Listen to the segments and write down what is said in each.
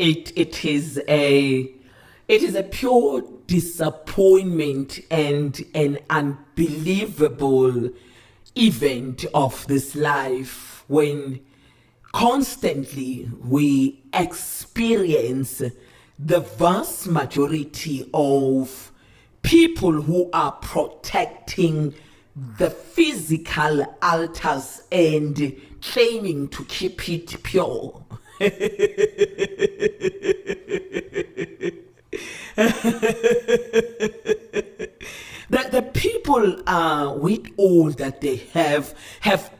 it is a pure disappointment and an unbelievable event of this life when constantly we experience the vast majority of people who are protecting the physical altars and claiming to keep it pure. That the people with all that they have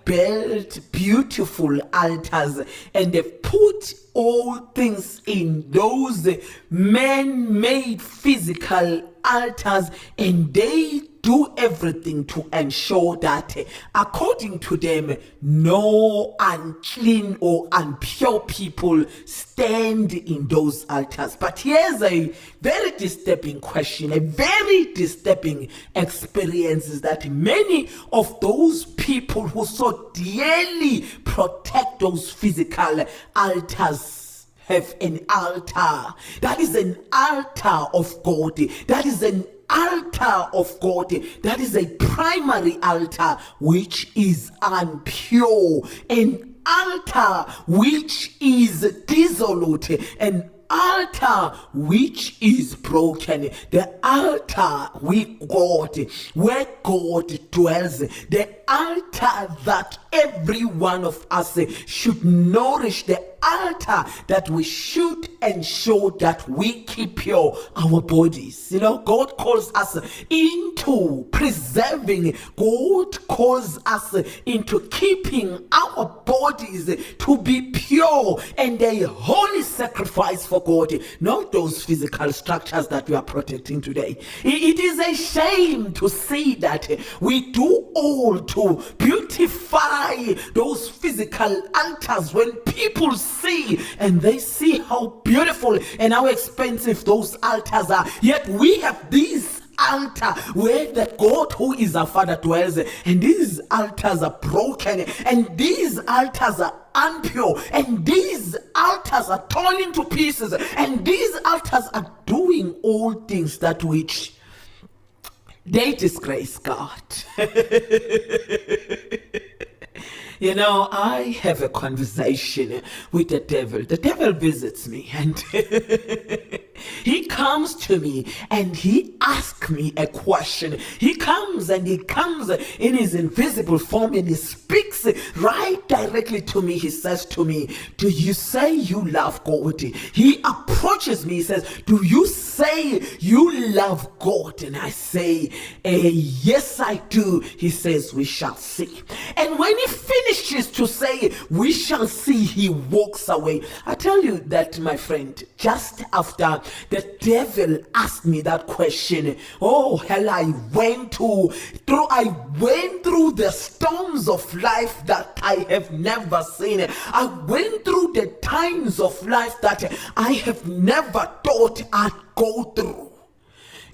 built beautiful altars, and they've put all things in those man-made physical altars, and they do everything to ensure that, according to them, no unclean or impure people stand in those altars. But here's a very disturbing question, a very disturbing experience, is that many of those people who so dearly protect those physical altars have an altar. That is an altar of God. That is an altar of God. That is a primary altar which is impure, an altar which is dissolute, an altar which is broken, the altar with God, where God dwells, the altar that every one of us should nourish, the altar that we should ensure that we keep pure our bodies. God calls us into preserving, God calls us into keeping our bodies to be pure and a holy sacrifice for God, not those physical structures that we are protecting today. It is a shame to see that we do all to beautify those physical altars when people see, and they see how beautiful and how expensive those altars are, yet we have these altar where the God who is our Father dwells, and these altars are broken, and these altars are impure, and these altars are torn into pieces, and these altars are doing all things that which they disgrace God. I have a conversation with the devil. The devil visits me, and he comes to me and he asks me a question. He comes in his invisible form, and he speaks right directly to me. He says to me, "Do you say you love God?" He approaches me. He says, "Do you say you love God?" And I say, "Yes, I do." He says, "We shall see." And when he finishes to say, "We shall see," he walks away. I tell you that, my friend, just after the devil asked me that question, oh hell, I went through the storms of life that I have never seen. I went through the times of life that I have never thought I'd go through.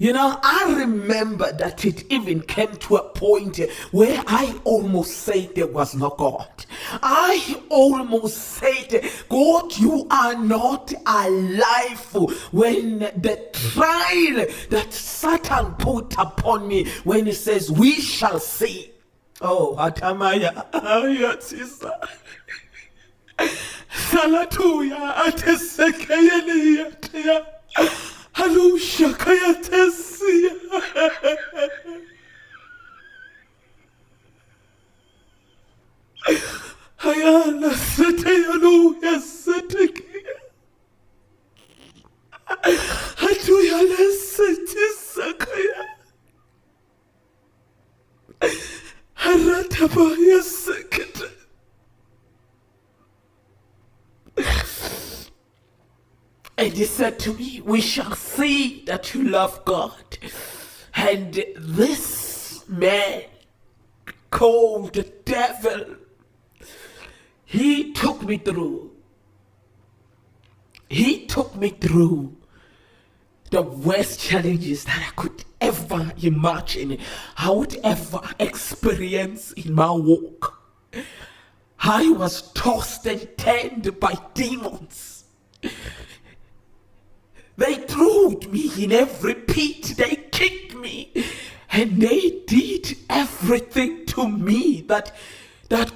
I remember that it even came to a point where I almost said there was no God. I almost said, "God, you are not alive," when the trial that Satan put upon me, when he says, "We shall see." Oh, Atamaya, Ayatisa. Salatuya, Atesekayeliya. Halusha Kayatesia. Hayala Setayanu Yasetiki. Hatuyala Setisakaya. Harataba Yasekita. And he said to me, "We shall see that you love God." And this man called the devil, he took me through the worst challenges that I could ever imagine, I would ever experience in my walk. I was tossed and turned by demons. thrown me in every pit. They kicked me, and they did everything to me that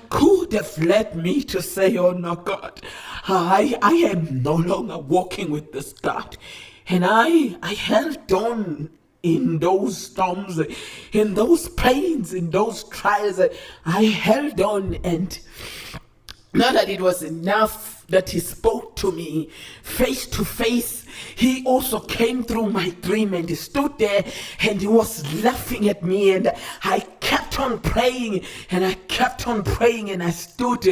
could have led me to say, oh no, God, I am no longer walking with this God. And I held on in those storms, in those pains, in those trials. I held on, and not that it was enough that he spoke to me face to face, he also came through my dream, and he stood there and he was laughing at me, and I kept on praying, and I kept on praying, and I stood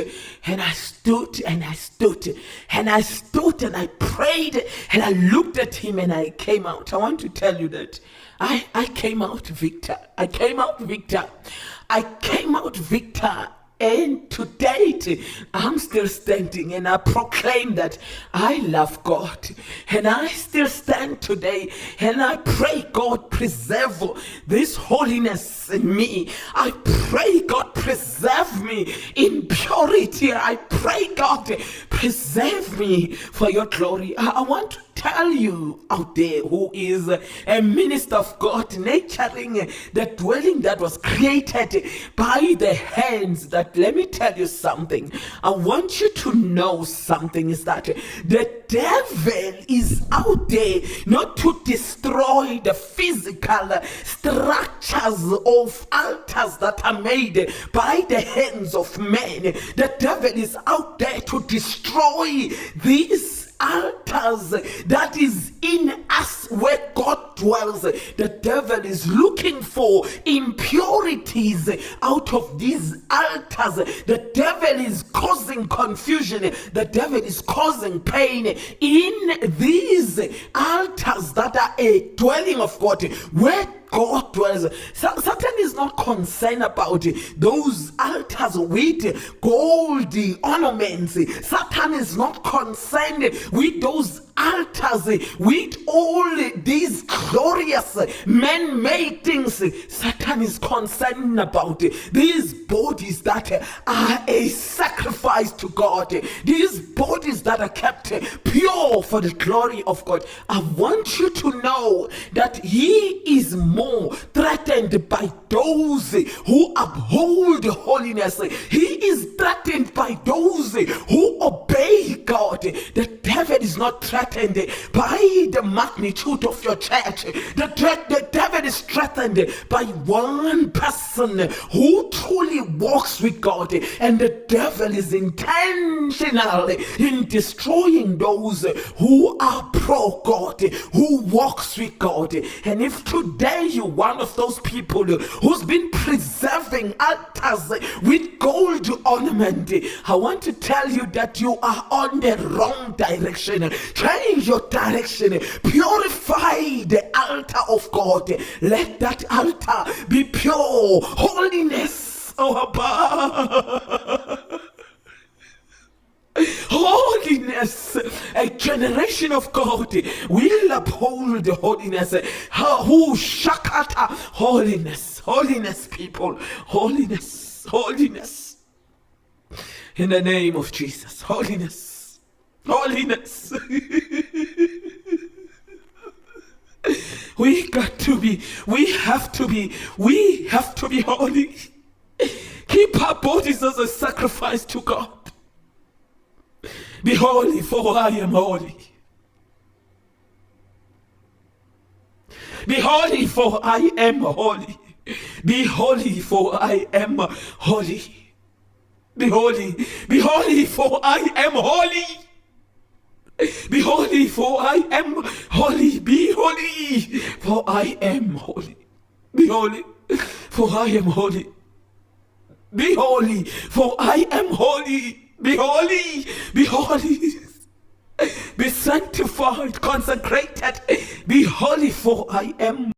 and I stood and I stood and I stood and I prayed, and I looked at him, and I came out. I want to tell you that I came out victor. I came out victor. I came out victor. And to date, I'm still standing, and I proclaim that I love God. And I still stand today, and I pray God preserve this holiness in me. I pray God preserve me in purity. I pray God preserve me for your glory. I want to tell you out there who is a minister of God, nurturing the dwelling that was created by the hands, that let me tell you something. I want you to know something, is that the devil is out there not to destroy the physical structures of altars that are made by the hands of men. The devil is out there to destroy these altars that is in us where God dwells. The devil is looking for impurities out of these altars. The devil is causing confusion. The devil is causing pain in these altars that are a dwelling of God, where God dwells. Satan is not concerned about those altars with gold ornaments. Satan is not concerned with those altars with all these glorious man-made things. Satan is concerned about these bodies that are a sacrifice to God, these bodies that are kept pure for the glory of God. I want you to know that he is more threatened by those who uphold holiness. He is threatened by those who obey God. The devil is not threatened by the magnitude of your church. The devil is threatened by one person who truly walks with God, and the devil is intentional in destroying those who are pro God, who walks with God. And if today you're one of those people who's been preserving altars with gold ornament, I want to tell you that you are on the wrong direction. Change your direction. Purify the altar of God. Let that altar be pure. Holiness. Oh, Abba. Holiness. A generation of God will uphold holiness. Who shakata. Holiness. Holiness, people. Holiness. Holiness. In the name of Jesus. Holiness. Holiness. We have to be holy. Keep our bodies as a sacrifice to God. Be holy, for I am holy. Be holy, for I am holy. Be holy, for I am holy. Be holy, for I am holy. Be holy, for I am holy. Be holy, for I am holy. Be holy, for I am holy. Be holy, for I am holy. Be holy, be holy. Be sanctified, consecrated. Be holy, for I am